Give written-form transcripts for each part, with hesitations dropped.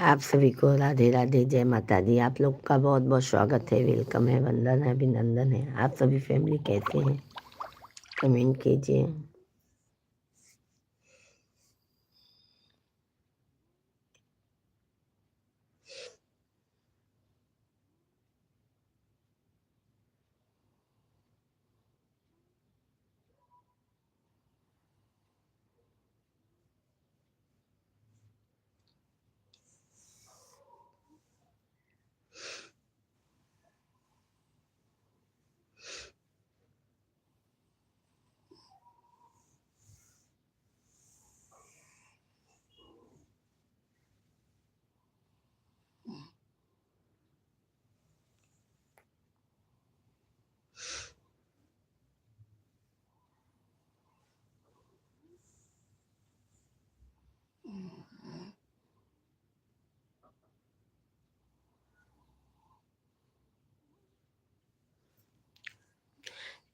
आप सभी को राधे राधे, जय माता दी। आप लोग का बहुत बहुत स्वागत है, वेलकम है, वंदन है, अभिनंदन है। आप सभी फैमिली कैसे हैं, कमेंट कीजिए।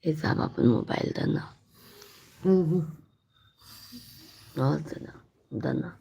ये साहब अपन मोबाइल दना और दना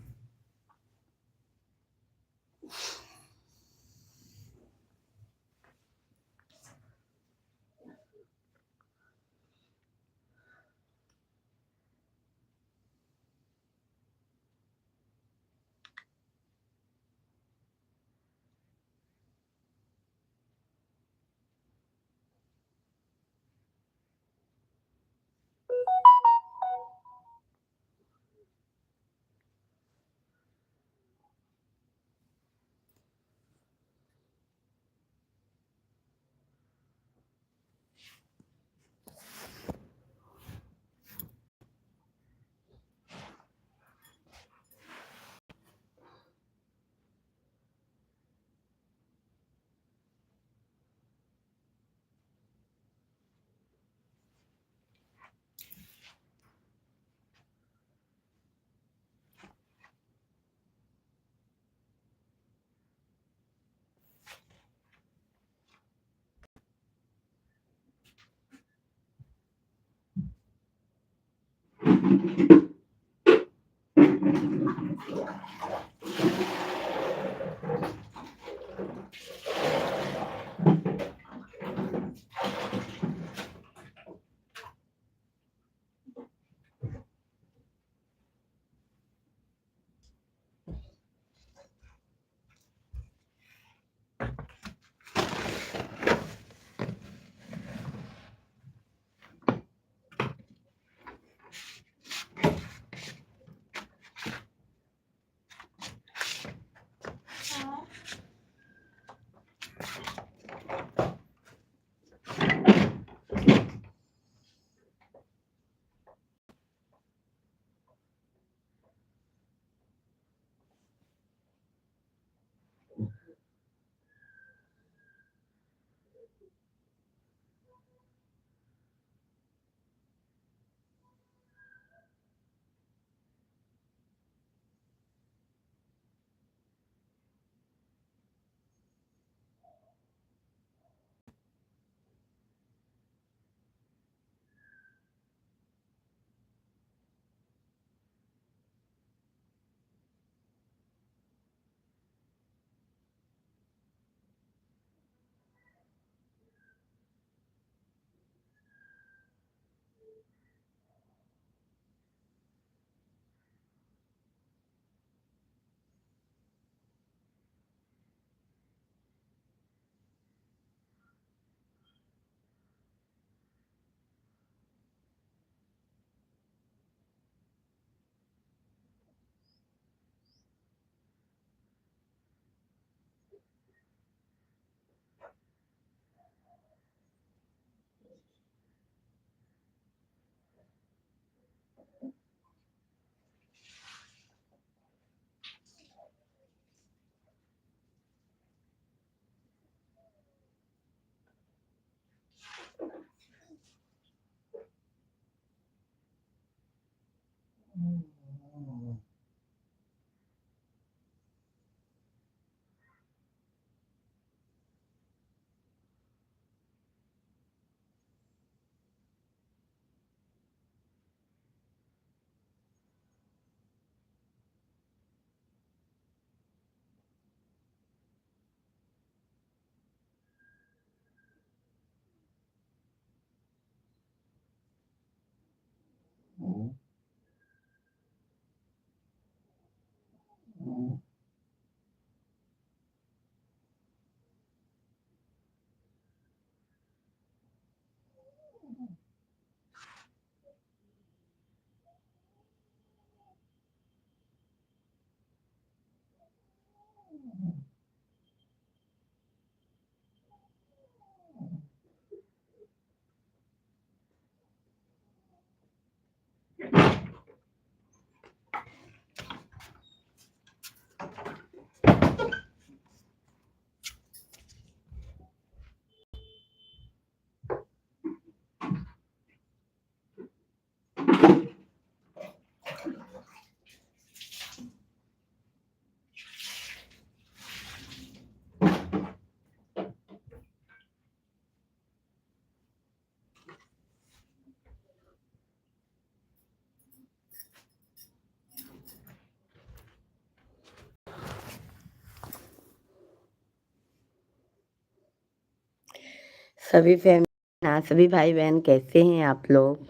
सभी फैमिली, हाँ सभी भाई बहन कैसे हैं आप लोग?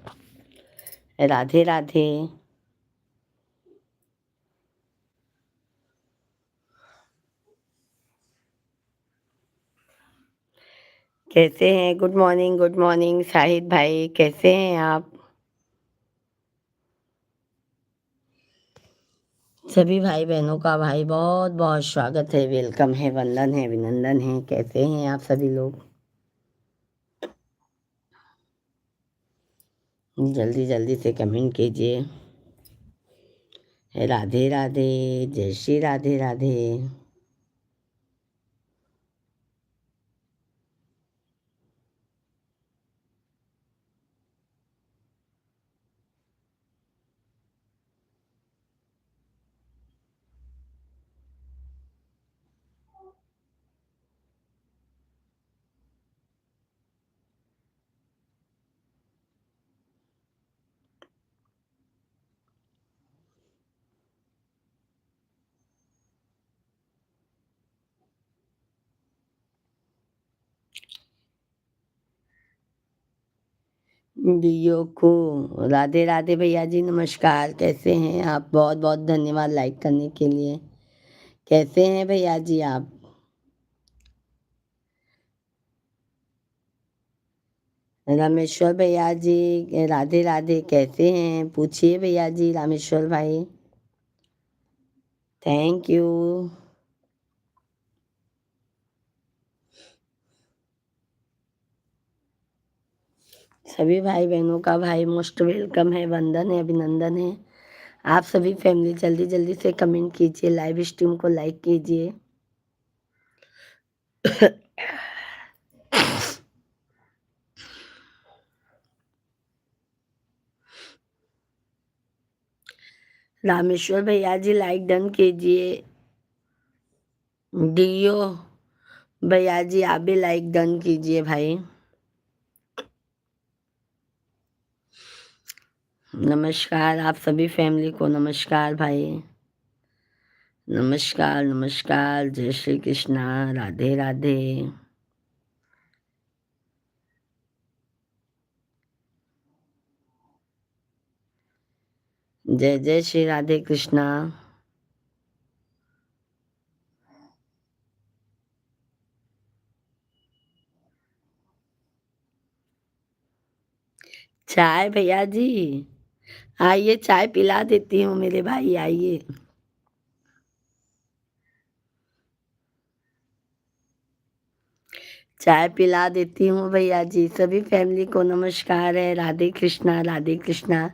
राधे राधे। कैसे हैं? गुड मॉर्निंग शाहिद भाई, कैसे हैं आप? सभी भाई बहनों का भाई बहुत बहुत स्वागत है, वेलकम है, वंदन है, अभिनंदन है। कैसे हैं आप सभी लोग? जल्दी जल्दी से कमेंट कीजिए। राधे राधे, जय श्री राधे राधे। दियो को राधे राधे भैया जी, नमस्कार। कैसे हैं आप? बहुत बहुत धन्यवाद लाइक करने के लिए। कैसे हैं भैया जी आप? रामेश्वर भैया जी, राधे राधे। कैसे हैं? पूछिए भैया जी, रामेश्वर भाई। Thank you. सभी भाई बहनों का भाई मोस्ट वेलकम है, वंदन है, अभिनंदन है। आप सभी फैमिली जल्दी जल्दी से कमेंट कीजिए, लाइव स्ट्रीम को लाइक कीजिए। रामेश्वर भैया जी लाइक डन कीजिए। डीओ भैया जी आप भी लाइक डन कीजिए भाई। नमस्कार आप सभी फैमिली को, नमस्कार भाई। नमस्कार नमस्कार, जय श्री कृष्णा, राधे राधे। जय जय श्री राधे कृष्णा। चाय भैया जी, आइए चाय पिला देती हूँ मेरे भाई, आइए। चाय पिला देती हूँ भैया जी। सभी फैमिली को नमस्कार है, राधे कृष्णा राधे कृष्णा,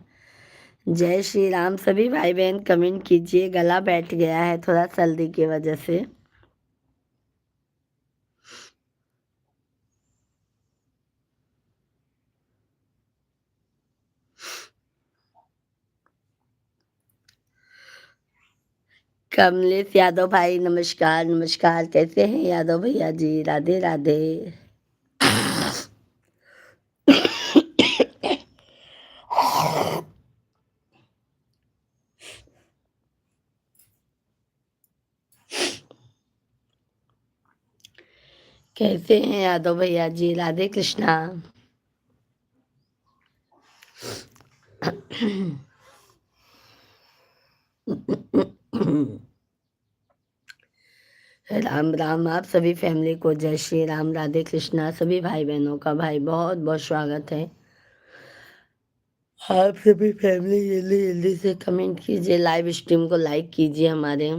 जय श्री राम। सभी भाई बहन कमेंट कीजिए, गला बैठ गया है थोड़ा सर्दी की वजह से। कमलेश यादव भाई, नमस्कार नमस्कार। कैसे हैं यादव भैया जी? राधे राधे। कैसे हैं यादव भैया जी? राधे कृष्णा। राम राम। आप सभी फैमिली को जय श्री राम, राधे कृष्णा। सभी भाई बहनों का भाई बहुत बहुत स्वागत है। आप सभी फैमिली जल्दी जल्दी से कमेंट कीजिए, लाइव स्ट्रीम को लाइक कीजिए हमारे।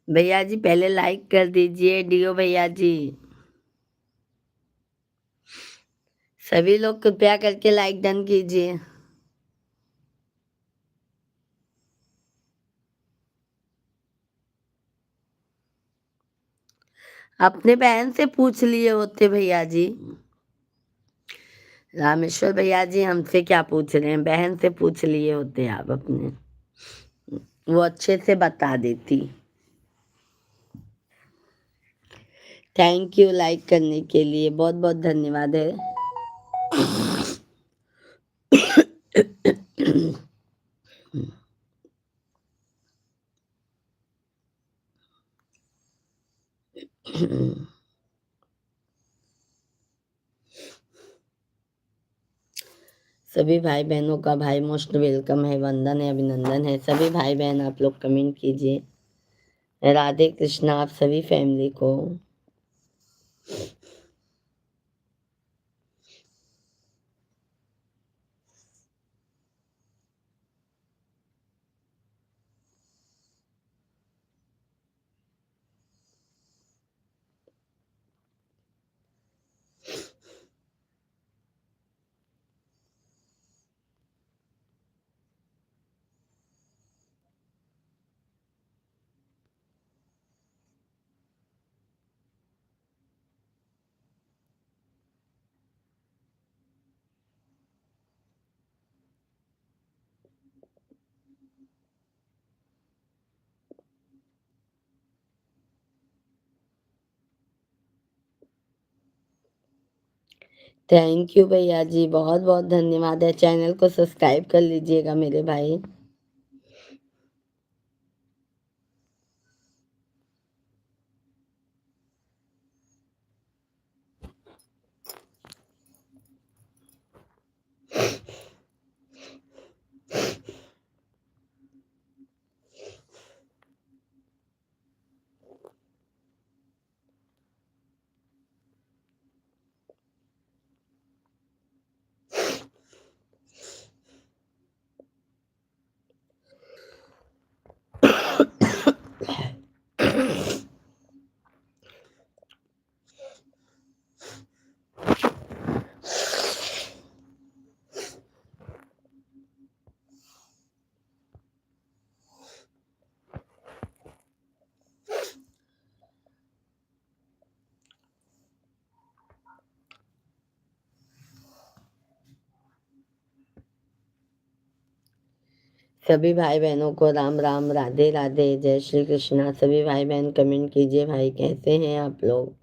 भैया जी पहले लाइक कर दीजिए, डीओ भैया जी। सभी लोग कृपया करके लाइक डन कीजिए। अपने बहन से पूछ लिए होते भैया जी। रामेश्वर भैया जी हमसे क्या पूछ रहे हैं? बहन से पूछ लिए होते आप अपने, वो अच्छे से बता देती। थैंक यू लाइक करने के लिए, बहुत बहुत धन्यवाद है। सभी भाई बहनों का भाई मोस्ट वेलकम है, वंदन है, अभिनंदन है। सभी भाई बहन आप लोग कमेंट कीजिए। राधे कृष्णा आप सभी फैमिली को। थैंक यू भैया जी, बहुत बहुत धन्यवाद है। चैनल को सब्सक्राइब कर लीजिएगा मेरे भाई। सभी भाई बहनों को राम राम, राधे राधे, जय श्री कृष्णा। सभी भाई बहन कमेंट कीजिए भाई, कैसे हैं आप लोग।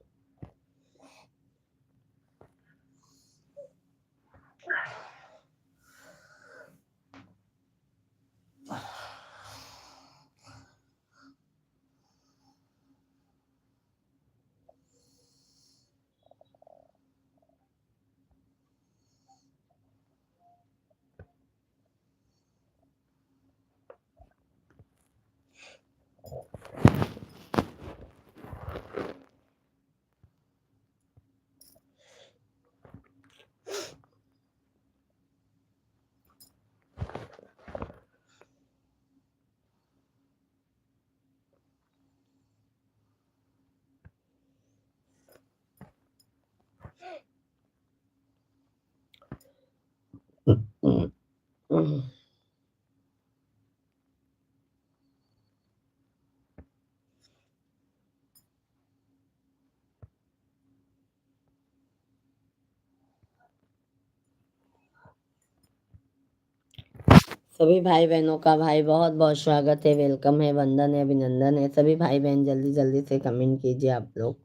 सभी भाई बहनों का भाई बहुत बहुत स्वागत है, वेलकम है, वंदन है, अभिनंदन है। सभी भाई बहन जल्दी जल्दी से कमेंट कीजिए आप लोग।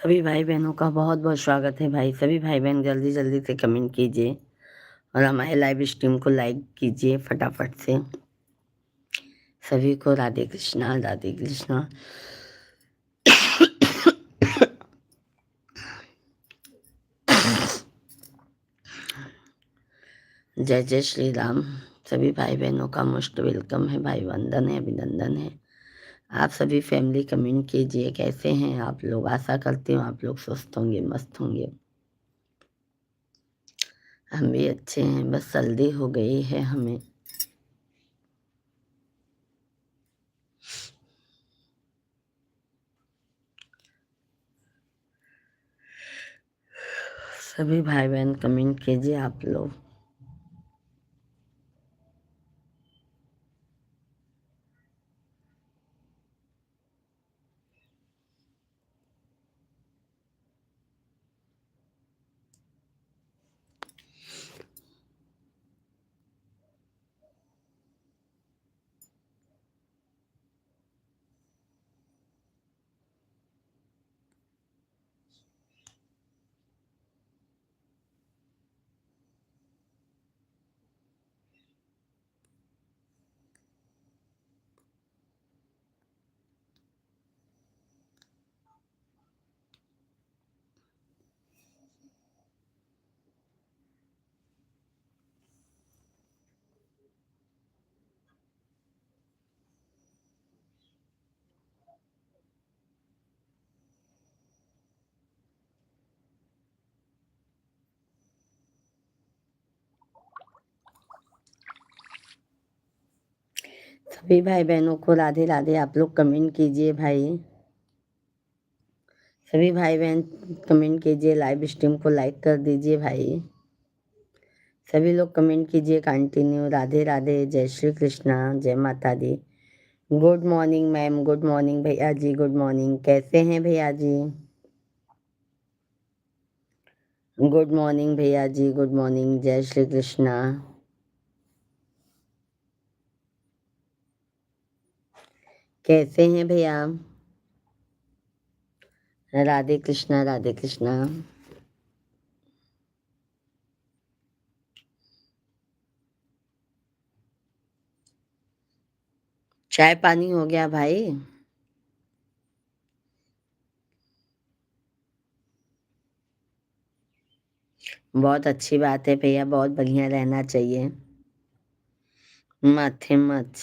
सभी भाई बहनों का बहुत बहुत स्वागत है भाई। सभी भाई बहन जल्दी जल्दी से कमेंट कीजिए और हमारे लाइव स्ट्रीम को लाइक कीजिए फटाफट से। सभी को राधे कृष्णा राधे कृष्णा। जय जय श्री राम। सभी भाई बहनों का मोस्ट वेलकम है भाई, वंदन है, अभिनंदन है। आप सभी फैमिली कमेंट कीजिए, कैसे हैं आप लोग। आशा करती हूँ आप लोग स्वस्थ होंगे, मस्त होंगे। हम भी अच्छे हैं, बस जल्दी हो गई है हमें। सभी भाई बहन कमेंट कीजिए आप लोग। सभी भाई बहनों को राधे राधे। आप लोग कमेंट कीजिए भाई। सभी भाई बहन कमेंट कीजिए, लाइव स्ट्रीम को लाइक कर दीजिए भाई। सभी लोग कमेंट कीजिए कंटिन्यू। राधे राधे, जय श्री कृष्णा, जय माता दी। Good morning ma'am, good morning भैया जी, गुड मॉर्निंग। कैसे हैं भैया जी? गुड मॉर्निंग भैया जी, गुड मॉर्निंग। जय श्री कृष्णा। कैसे हैं भैया? राधे कृष्णा राधे कृष्णा। चाय पानी हो गया भाई? बहुत अच्छी बात है भैया, बहुत बढ़िया रहना चाहिए। मत हिम्मत।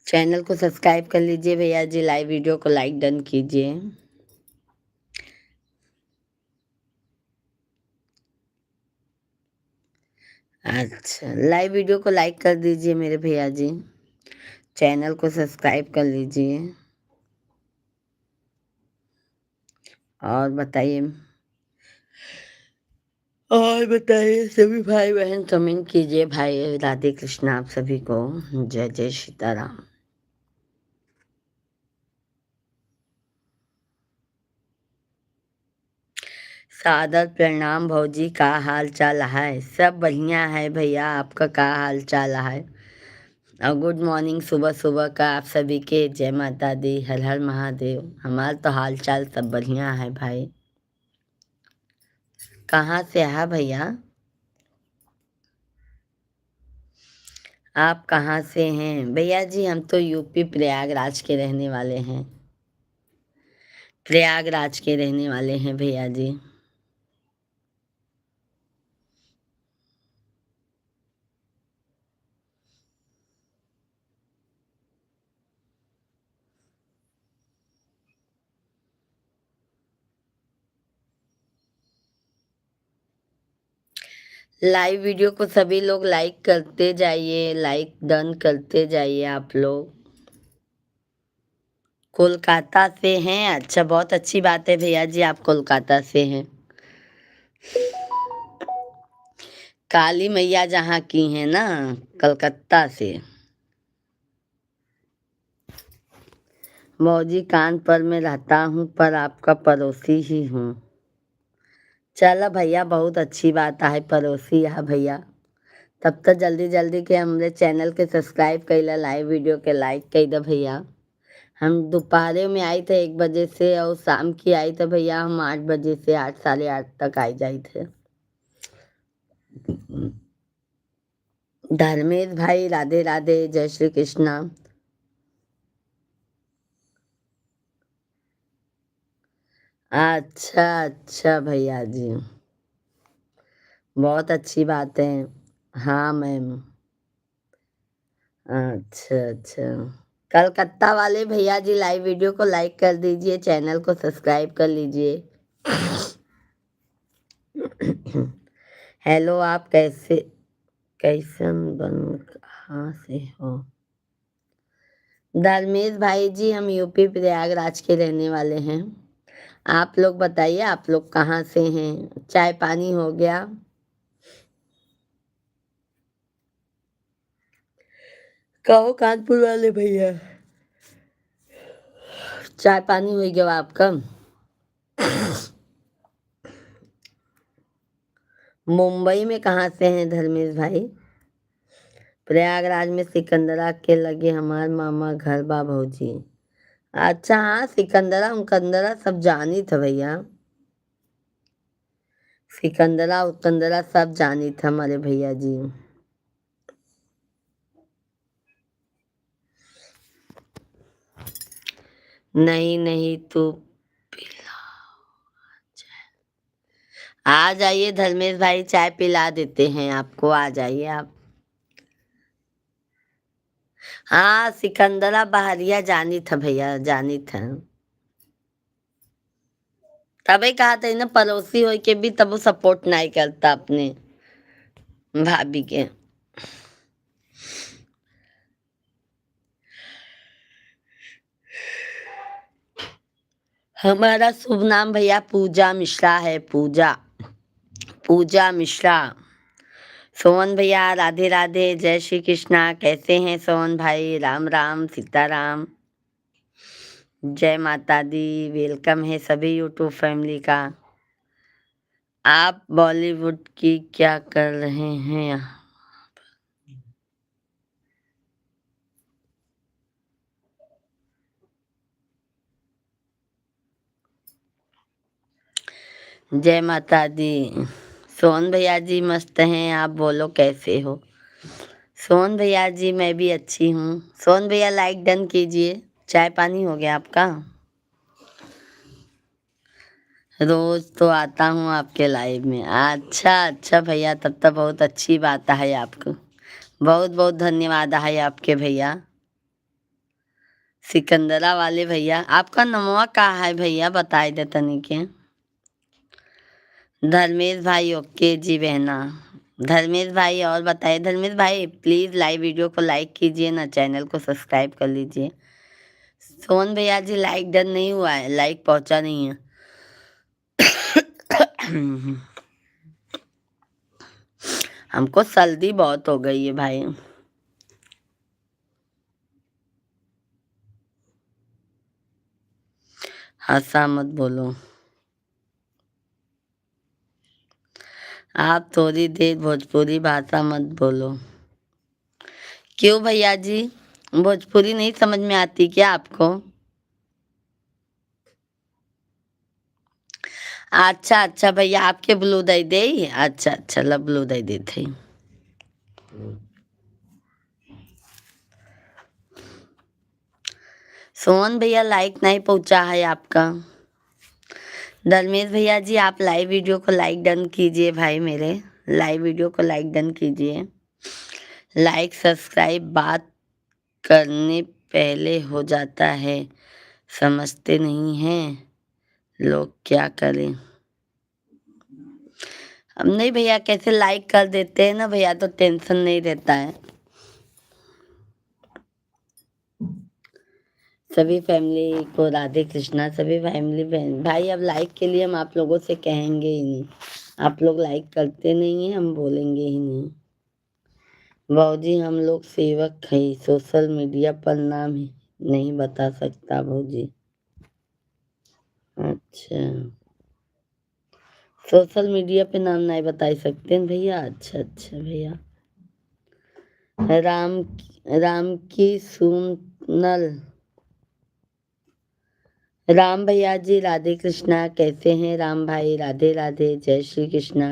चैनल को सब्सक्राइब कर लीजिए भैया जी, लाइव वीडियो को लाइक डन कीजिए। अच्छा, लाइव वीडियो को लाइक कर दीजिए मेरे भैया जी। चैनल को सब्सक्राइब कर लीजिए। और बताइए, सभी भाई बहन कमेंट कीजिए भाई। राधे कृष्णा आप सभी को। जय जय सीताराम। सादर प्रणाम भौजी, का हाल चाल है? सब बढ़िया है भैया, आपका का हाल चाल है? और गुड मॉर्निंग सुबह सुबह का आप सभी के। जय माता दी, हर हर महादेव। हमारा तो हाल चाल सब बढ़िया है भाई। कहाँ से है भैया? आप कहाँ से हैं भैया जी? हम तो यूपी प्रयागराज के रहने वाले हैं। प्रयागराज के रहने वाले हैं भैया जी। लाइव वीडियो को सभी लोग लाइक करते जाइए, लाइक डन करते जाइए आप लोग। कोलकाता से हैं? अच्छा, बहुत अच्छी बात है भैया जी, आप कोलकाता से हैं। काली मैया जहाँ की हैं ना, कलकत्ता से। मौजी कानपुर में रहता हूँ, पर आपका पड़ोसी ही हूँ। चलो भैया, बहुत अच्छी बात है, पड़ोसी है भैया। तब तो जल्दी जल्दी के हमरे चैनल के सब्सक्राइब कैला, लाइव वीडियो के लाइक कर दो भैया। हम दोपहर में आई थे 1 बजे से और शाम की आई थे भैया हम 8 बजे से 8 8:30 तक आई जाई थे। धर्मेश भाई राधे राधे, जय श्री कृष्णा। अच्छा अच्छा भैया जी, बहुत अच्छी बात है। हाँ मैम। अच्छा अच्छा। कलकत्ता वाले भैया जी लाइव वीडियो को लाइक कर दीजिए, चैनल को सब्सक्राइब कर लीजिए। हेलो, आप कैसन बन कहाँ से हो? धर्मेश भाई जी हम यूपी प्रयागराज के रहने वाले हैं। आप लोग बताइए, आप लोग कहाँ से हैं? चाय पानी हो गया? कहो कानपुर वाले भैया, चाय पानी हो गया आपका? मुंबई में कहाँ से हैं धर्मेश भाई? प्रयागराज में सिकंदरा के लगे हमार मामा घर बा भौजी। अच्छा हाँ, सिकंदरा उकंदरा सब जानी था भैया। सिकंदरा उकंदरा सब जानी था हमारे भैया जी। नहीं नहीं तो आ जाइए धर्मेश भाई, चाय पिला देते हैं आपको, आ जाइए आप। हाँ सिकंदरा बहरिया जानी था भैया, जानी था। तभी कहा था ना, पड़ोसी हो के भी तब वो सपोर्ट नहीं करता अपने भाभी के। हमारा शुभ नाम भैया पूजा मिश्रा है, पूजा पूजा मिश्रा। सोहन भैया राधे राधे, जय श्री कृष्णा। कैसे हैं सोहन भाई? राम राम सीताराम, जय माता दी। वेलकम है सभी यूट्यूब फैमिली का। आप बॉलीवुड की क्या कर रहे हैं? जय माता दी। सोहन भैया जी मस्त हैं, आप बोलो कैसे हो? सोहन भैया जी मैं भी अच्छी हूँ। सोहन भैया लाइक डन कीजिए। चाय पानी हो गया आपका? रोज तो आता हूँ आपके लाइव में। अच्छा अच्छा भैया, तब तो बहुत अच्छी बात है आपको। बहुत बहुत धन्यवाद है आपके भैया। सिकंदरा वाले भैया, आपका नमवा कहाँ है भैया, बताए दे तनी के। धर्मेश भाई ओके जी बहना। धर्मेश भाई और बताइए, धर्मेश भाई प्लीज लाइव वीडियो को लाइक कीजिए ना, चैनल को सब्सक्राइब कर लीजिए। सोहन भैया जी लाइक डन नहीं हुआ है, लाइक पहुंचा नहीं है। हमको सर्दी बहुत हो गई है भाई। हंसा मत बोलो। आप थोड़ी देर भोजपुरी भाषा मत बोलो। क्यों भैया जी, भोजपुरी नहीं समझ में आती क्या आपको? अच्छा अच्छा भैया, आपके ब्लू दई दे। अच्छा अच्छा, लब ब्लू दई दे थे। सोहन भैया लाइक नहीं पहुंचा है आपका। धर्मेश भैया जी आप लाइव वीडियो को लाइक डन कीजिए भाई, मेरे लाइव वीडियो को लाइक डन कीजिए। लाइक सब्सक्राइब बात करने पहले हो जाता है, समझते नहीं हैं लोग, क्या करें? अब नहीं भैया, कैसे लाइक कर देते हैं ना भैया, तो टेंशन नहीं रहता है। सभी फैमिली को राधे कृष्णा, सभी फैमिली भाई अब लाइक के लिए हम आप लोगों से कहेंगे ही नहीं। आप लोग लाइक करते नहीं हैं, हम बोलेंगे ही नहीं। भाऊजी हम लोग सेवक है, सोशल मीडिया पर नाम ही नहीं बता सकता भाऊजी। अच्छा, सोशल मीडिया पे नाम नहीं बता सकते हैं भैया। अच्छा अच्छा भैया। राम राम की सुनल राम भैया जी राधे कृष्णा, कैसे हैं राम भाई? राधे राधे, जय श्री कृष्णा।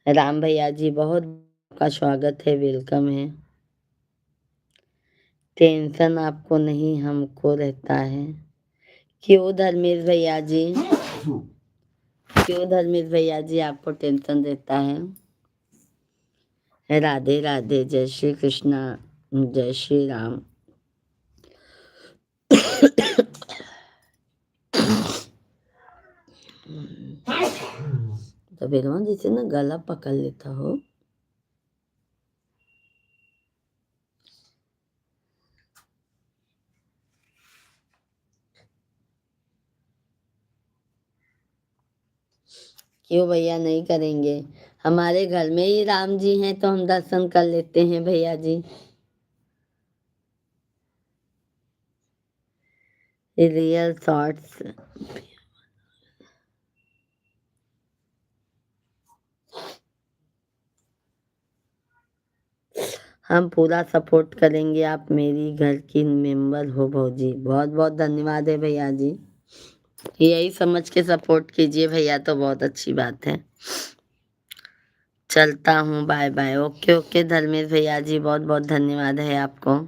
राम भैया जी बहुत का स्वागत है, वेलकम है। टेंशन आपको नहीं हमको रहता है। क्यों धर्मेश भैया जी, क्यों धर्मेश भैया जी आपको टेंशन रहता है? राधे राधे, जय श्री कृष्णा, जय श्री राम। तो बेलवान जी से ना गला पकड़ लेता हो। क्यों भैया नहीं करेंगे? हमारे घर में ही राम जी हैं तो हम दर्शन कर लेते हैं भैया जी। Real thoughts. हम पूरा सपोर्ट करेंगे, आप मेरी घर की मेंबर हो भौजी। बहुत बहुत धन्यवाद है भैया जी, यही समझ के सपोर्ट कीजिए भैया तो बहुत अच्छी बात है। चलता हूँ, bye bye. Okay okay Dharmesh भैया जी, बहुत बहुत धन्यवाद है आपको।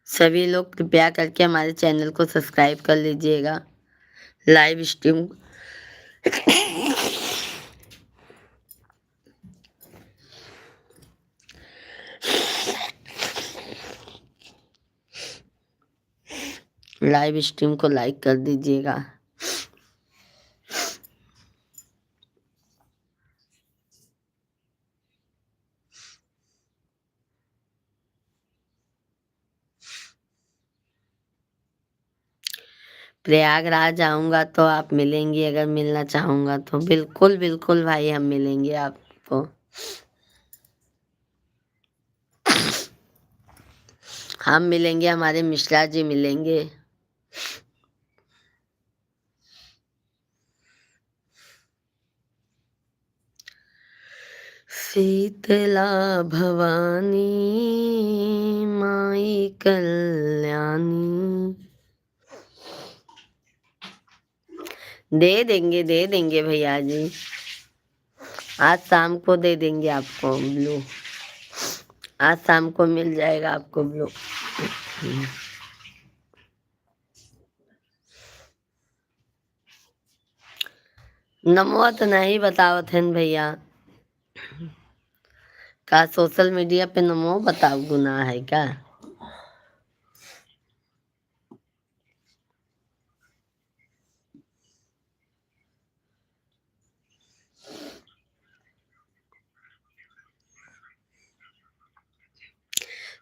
सभी लोग कृपया करके हमारे चैनल को सब्सक्राइब कर लीजिएगा। लाइव स्ट्रीम लाइव स्ट्रीम को लाइक कर दीजिएगा। प्रयागराज आऊँगा तो आप मिलेंगी, अगर मिलना चाहूँगा तो। बिल्कुल बिल्कुल भाई, हम मिलेंगे आपको। हम मिलेंगे, हमारे मिश्रा जी मिलेंगे। शीतला भवानी माई कल्याणी। दे देंगे भैया जी, आज शाम को दे देंगे आपको ब्लू। आज शाम को मिल जाएगा आपको ब्लू। नमवा तो नहीं बतावत हन भैया, का सोशल मीडिया पे नमो बताओ गुनाह है क्या?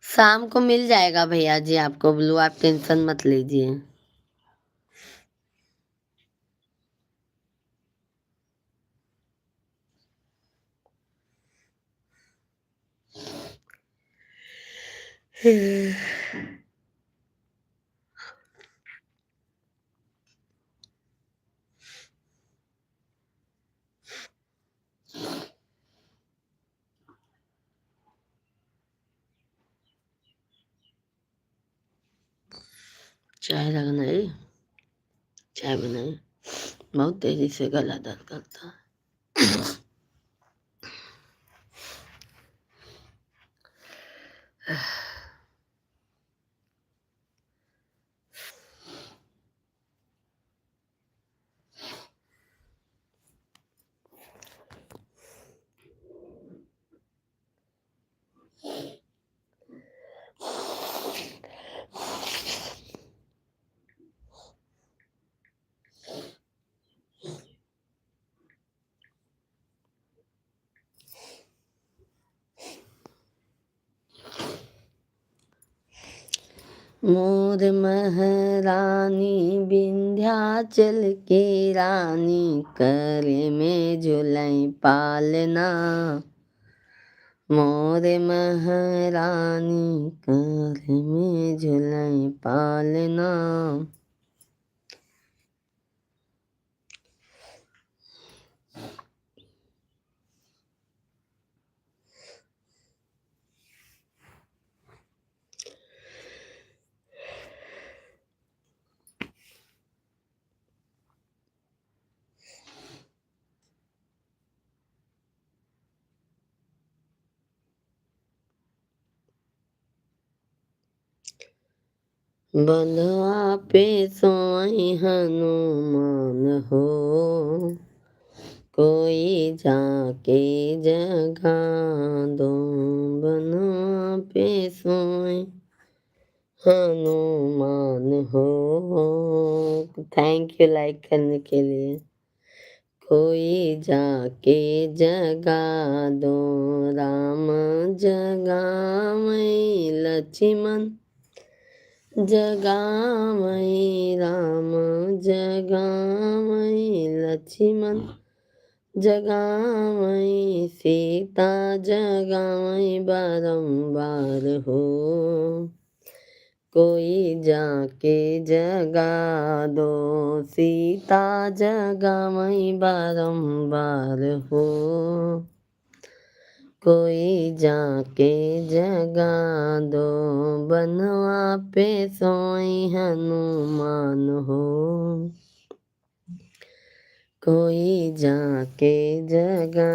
शाम को मिल जाएगा भैया जी आपको ब्लू, आप टेंशन मत लीजिए। चाय लगाई, चाय बनाई, बहुत तेजी से गला दर्द करता है। मोर महारानी विंध्याचल की रानी, करे में झुलई पालना। मोर महारानी करे में झुलई पालना। बंधवा पे सोई हनुमान हो, कोई जाके जगा दो। बंधवा पे सोई हनुमान हो। थैंक यू लाइक करने के लिए। कोई जाके जगा दो, राम जगावई लक्ष्मण जगावई, राम जगावई लक्ष्मण जगावई, सीता जगावई बारंबार हो। कोई जाके जगा दो, सीता जगावई बारंबार हो। कोई जाके जगा दो, बनवा पे सोई हनुमान हो। कोई जाके जगा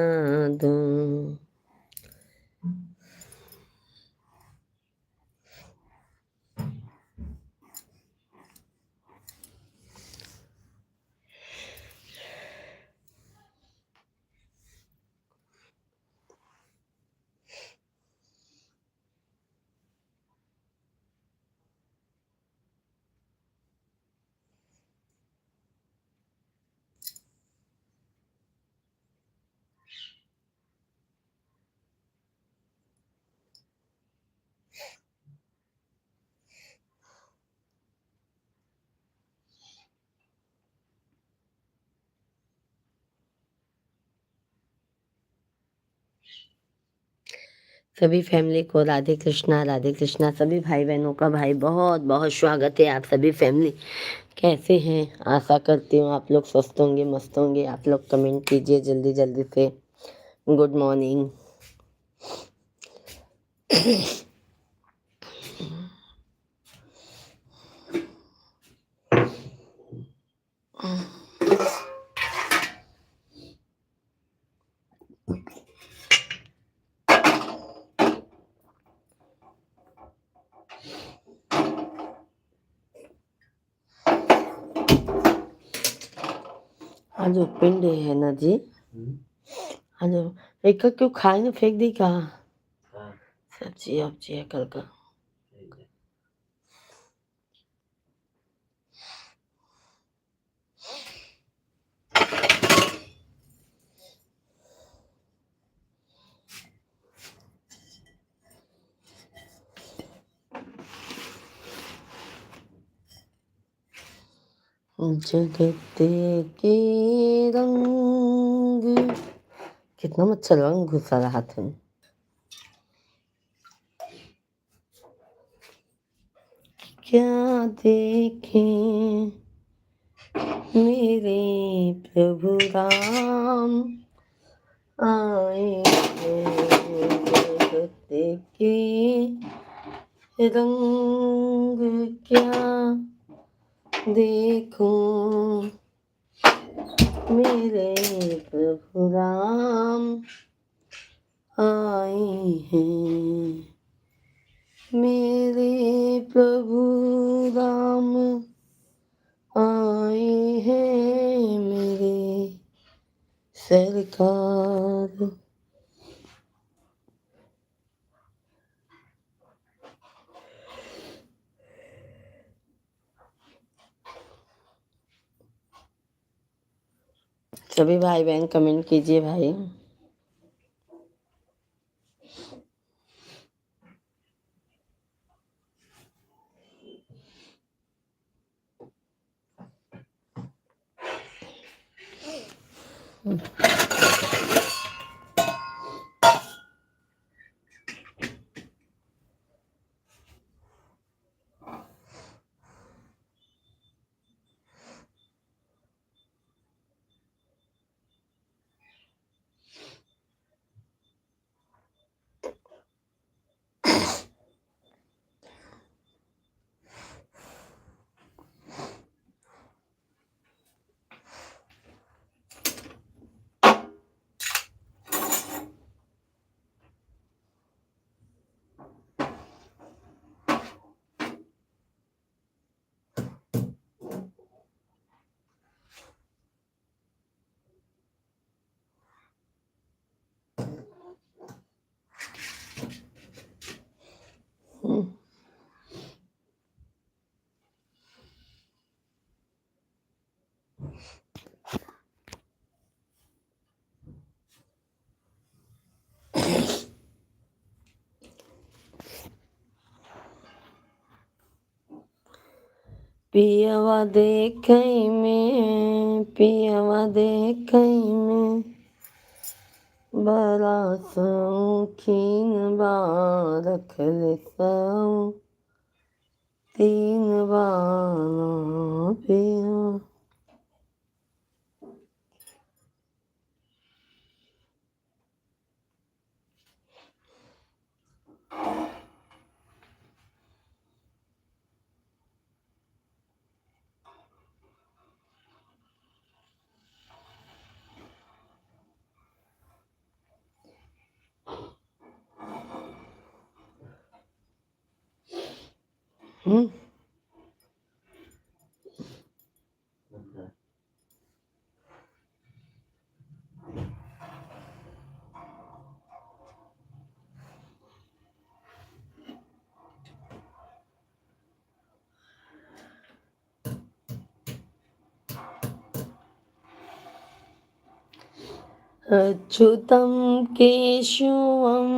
दो। सभी फैमिली को राधे कृष्णा राधे कृष्णा। सभी भाई बहनों का भाई बहुत बहुत स्वागत है। आप सभी फैमिली कैसे हैं? आशा करती हूँ आप लोग स्वस्थ होंगे, मस्त होंगे। आप लोग कमेंट कीजिए जल्दी जल्दी से। Good morning. आज ओपन डे है ना जी? आज एक क्यों खाए ना, फेंक दी कहा सब्जी वब्जी है कल का। जगत के रंग, कितना मच्छर रंग घुसा रहा हाथ में। क्या देखे मेरे प्रभु राम, आए हैं जगत के रंग। क्या देखूं मेरे प्रभु राम, आए हैं मेरे प्रभु राम, आए हैं मेरे सरकार। सभी भाई बहन कमेंट कीजिए भाई। पियवा देखई में, पियवा देखई में, बड़ा शौकीन बा, रखल सऊ तीन बाना पिया। अच्युतं केशवं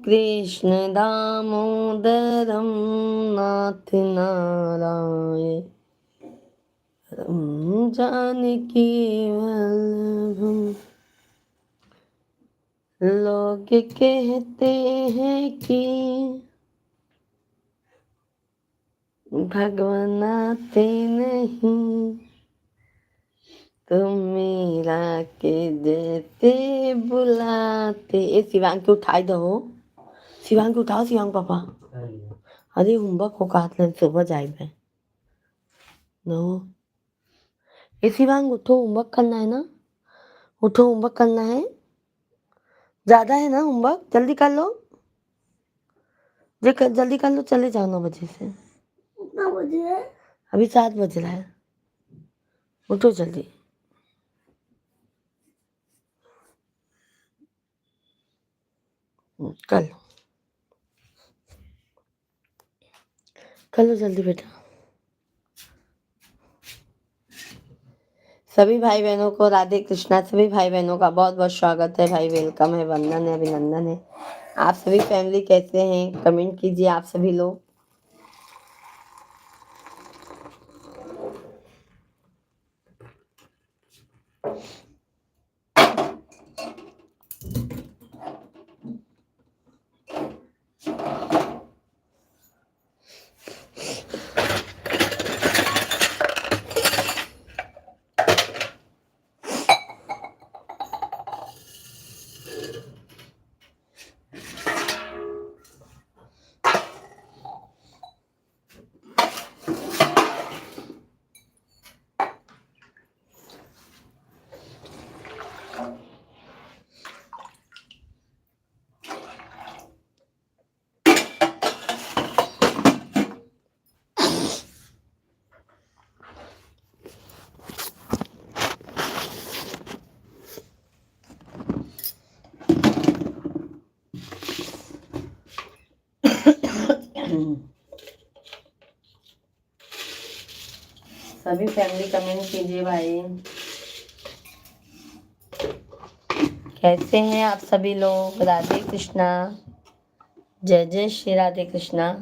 कृष्णदामोदरं नाथनारायणं जानकीवल्लभम्। लोग कहते हैं कि भगवान आते नहीं, तुम मीरा के जैसे बुलाते। ए शिवांग को उठाई दो, शिवांग को उठाओ, शिवांग पापा। अरे होमवर्क को काट ले, सुबह जाए नो। ए शिवांग उठो, होमवर्क करना है ना, उठो होमवर्क करना है, ज्यादा है ना होमवर्क, जल्दी कर लो, जल्दी कर लो, चले जाओ 9 बजे से। कितना बजे है? अभी 7 बज रहा है, उठो जल्दी। कर लो, कर लो जल्दी बेटा। सभी भाई बहनों को राधे कृष्णा। सभी भाई बहनों का बहुत बहुत स्वागत है भाई, वेलकम है, वंदन है, अभिनंदन है। आप सभी फैमिली कैसे हैं, कमेंट कीजिए आप सभी लोग। सभी फैमिली कमेंट कीजिए भाई, कैसे हैं आप सभी लोग। राधे कृष्णा, जय जय श्री राधे कृष्णा।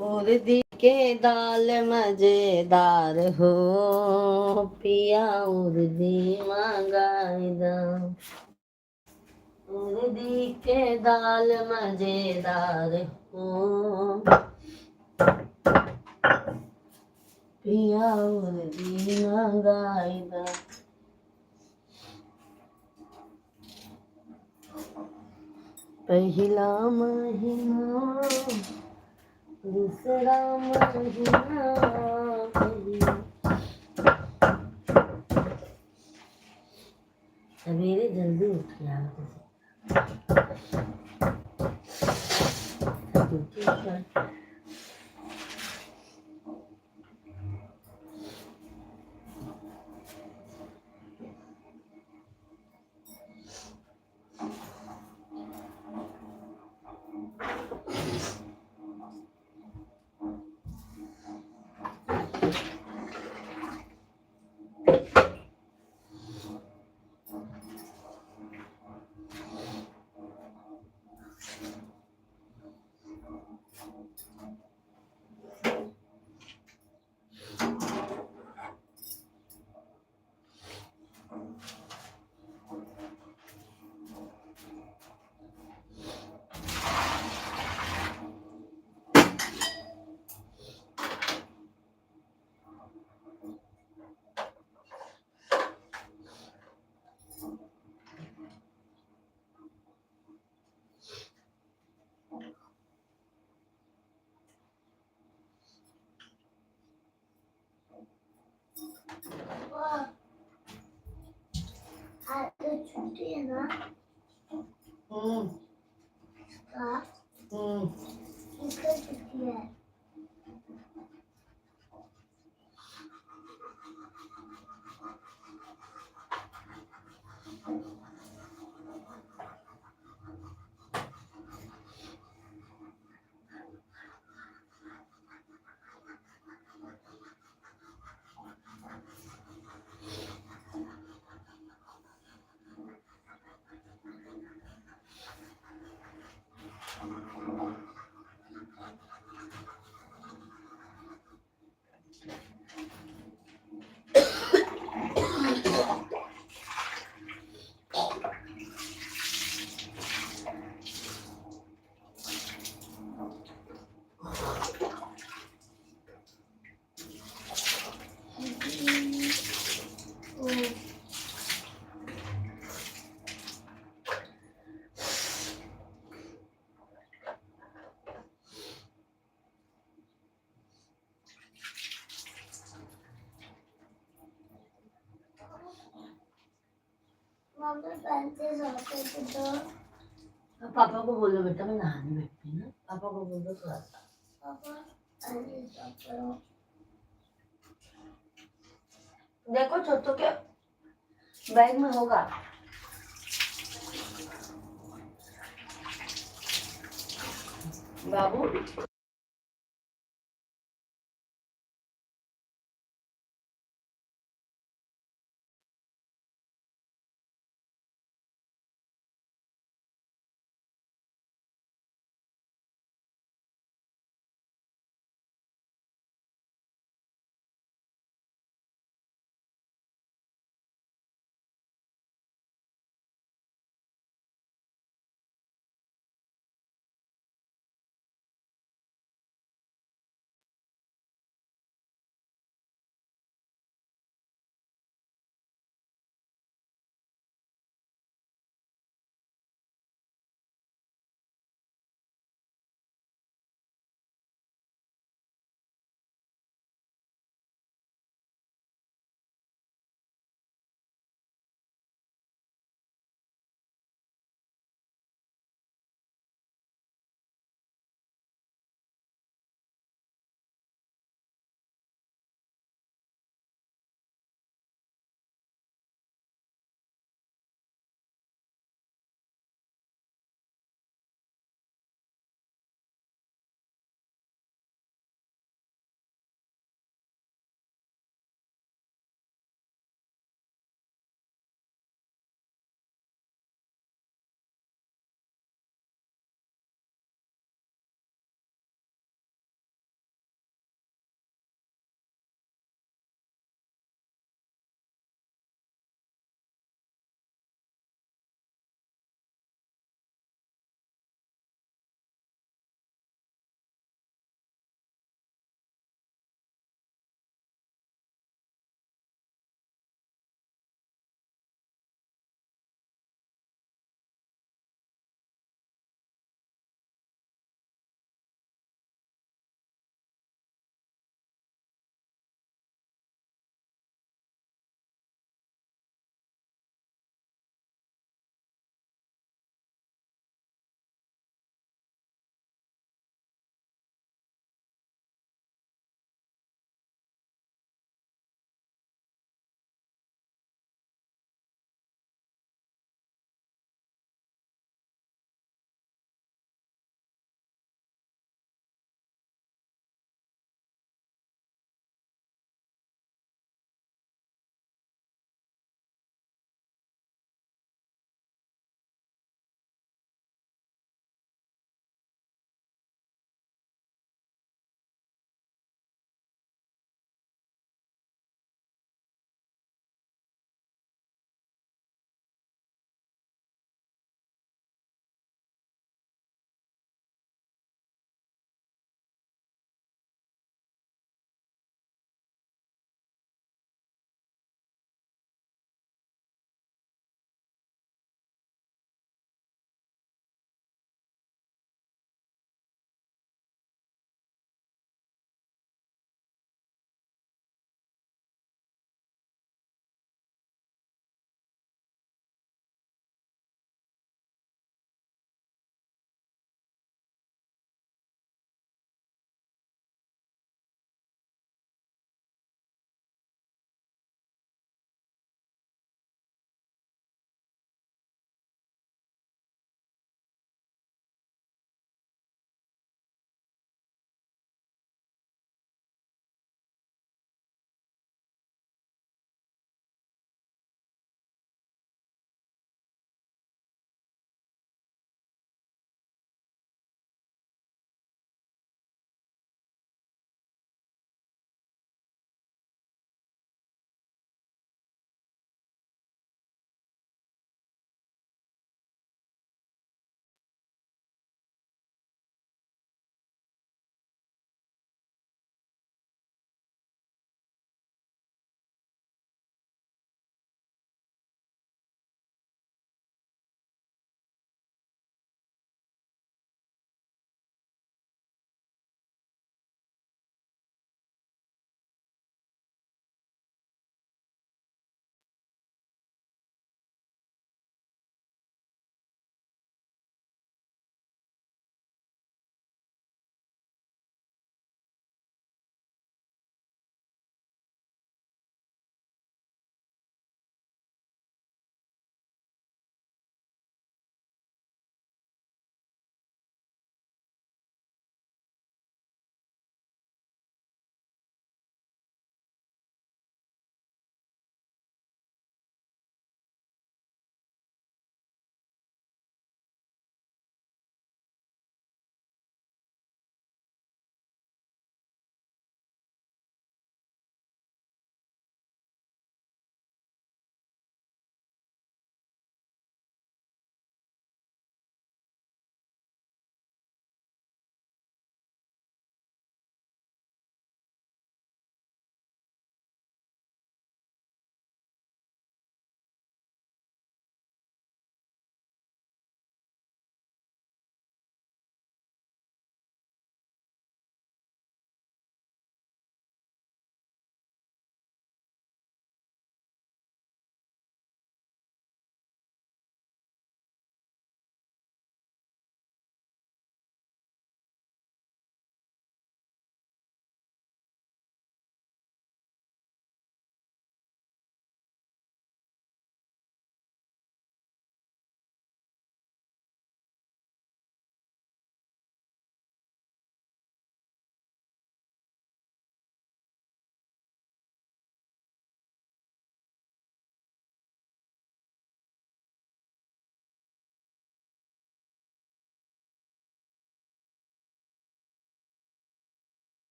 उड़दी के दाल मजेदार हो, पिया उड़दी मंगाई दा। उड़दी के दाल मजेदार हो, पिया उड़दी मंगाई दा। पहिला महीना दूसरा महीना सवेरे जल्दी उठ के आओ तो आज तो छुट्टी है ना। किसका छुट्टी है? मम्मी पैंतीस होते तो पापा को बोलो बेटा मैं नहाने बैठती हूँ ना। पापा को बोलो थोड़ा सा। पापा अरे स्टॉप करो। देखो छोटू के बैग में होगा बाबू।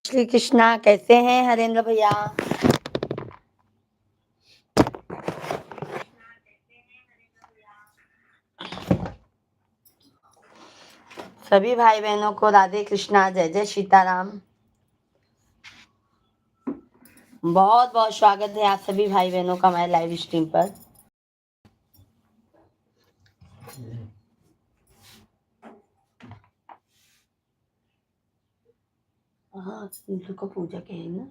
श्री कृष्णा, कैसे हैं हरेंद्र भैया? सभी भाई बहनों को राधे कृष्णा, जय जय सीताराम। बहुत बहुत स्वागत है आप सभी भाई बहनों का हमारे लाइव स्ट्रीम पर। हाँ, सिंधु को पूजा के है ना।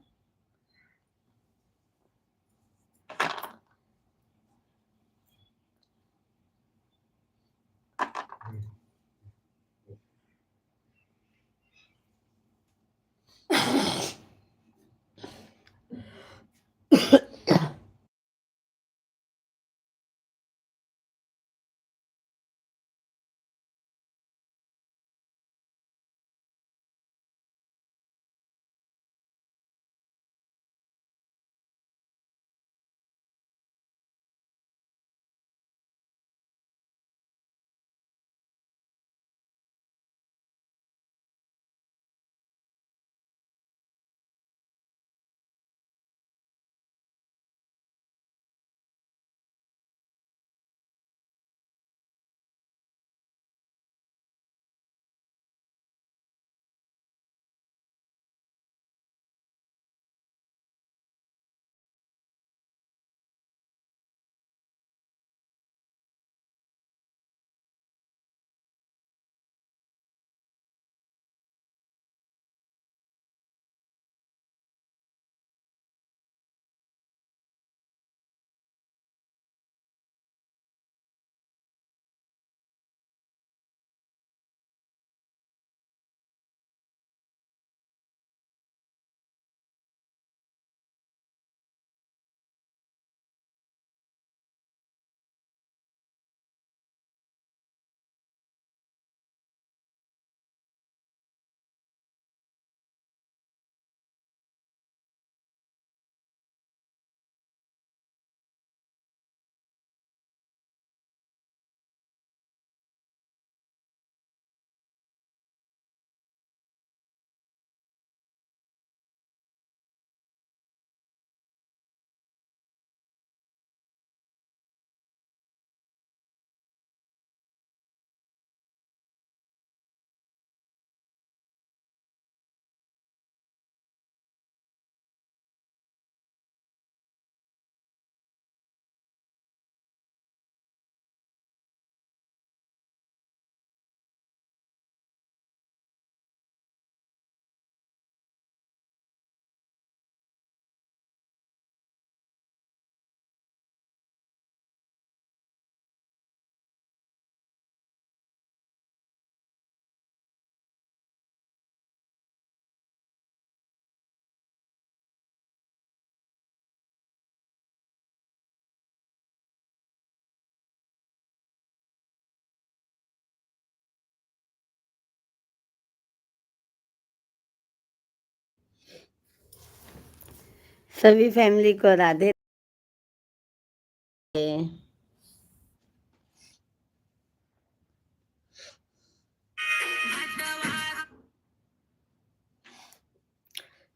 सभी फैमिली को राधे।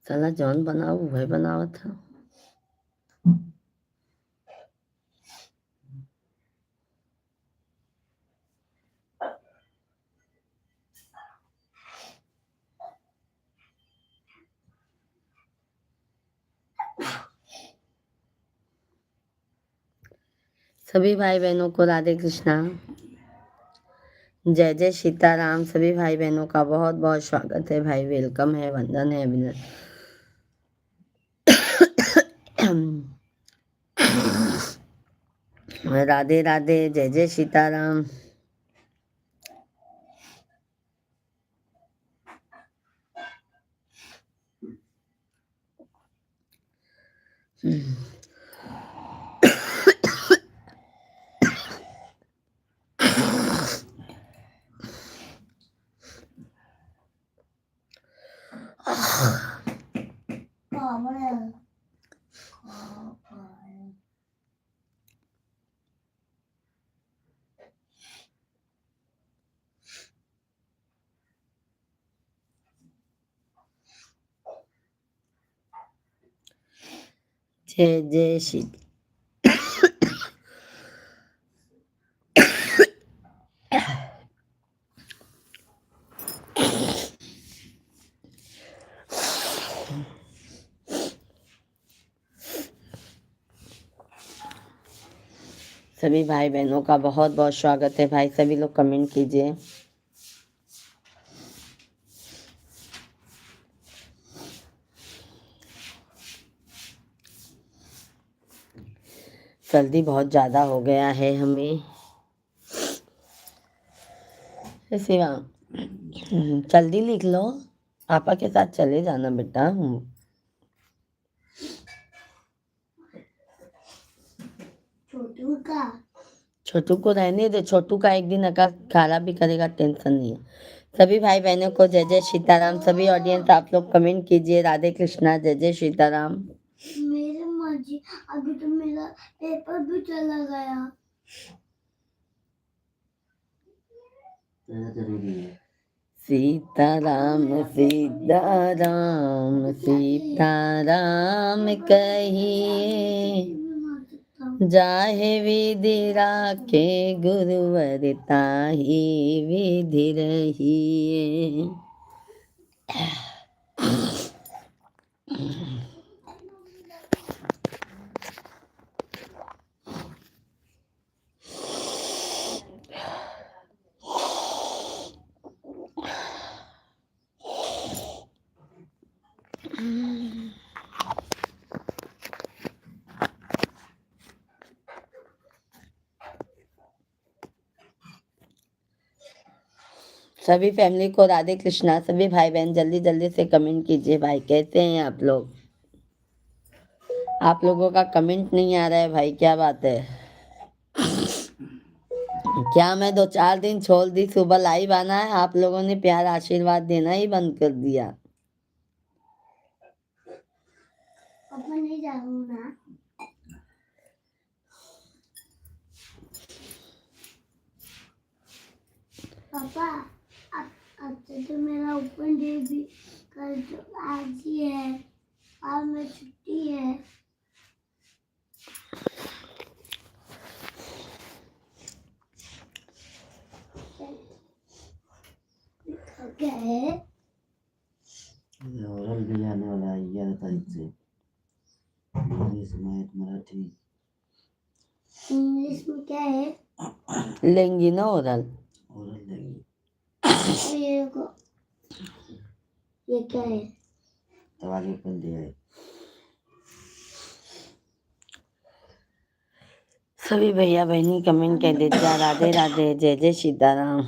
साला जौन बनाओ वही बनावत था। सभी भाई बहनों को राधे कृष्णा, जय जय सीताराम। सभी भाई बहनों का बहुत बहुत स्वागत है भाई, वेलकम है, वंदन है, अभिनंदन। राधे राधे, जय जय सीताराम। जय जय श्री सभी भाई बहनों का बहुत बहुत स्वागत है भाई। सभी लोग कमेंट कीजिए। सर्दी बहुत ज़्यादा हो गया है हमें। शिवा जल्दी लिख लो, पापा के साथ चले जाना बेटा। छोटू को रहने दे, छोटू का एक दिन अगर खाना भी करेगा टेंशन नहीं है। सभी भाई बहनों को जय जय सीताराम। सभी ऑडियंस आप लोग कमेंट कीजिए राधे कृष्णा जय जय सीताराम। मेरे मर्जी, अभी तो मेरा पेपर भी चला गया। सीताराम सीताराम सीताराम कहिए, जाहे विधि राखे गुरुवर ताहि विधि रहिए। सभी फैमिली को राधे कृष्णा। सभी भाई बहन जल्दी जल्दी से कमेंट कीजिए भाई। कैसे हैं आप लोग? आप लोगों का कमेंट नहीं आ रहा है भाई, क्या बात है? क्या मैं 2-4 दिन छोड़ दी, सुबह लाइव आना है, आप लोगों ने प्यार आशीर्वाद देना ही बंद कर दिया। पापा नहीं जाऊंगा। पापा अब तो मेरा ओपन डे भी कल तो आज ही है, आज मैं छुट्टी है। क्या है? ओरल भी आने वाला है 11 तारीख से। English math Marathi. इंग्लिश में क्या है? लेंगी ना ओरल? ओरल लेंगे। ये क्या है? तवाली ओपन दिया है। सभी भैया बहनी कमेंट कर दीजिए राधे राधे जय जय सीताराम।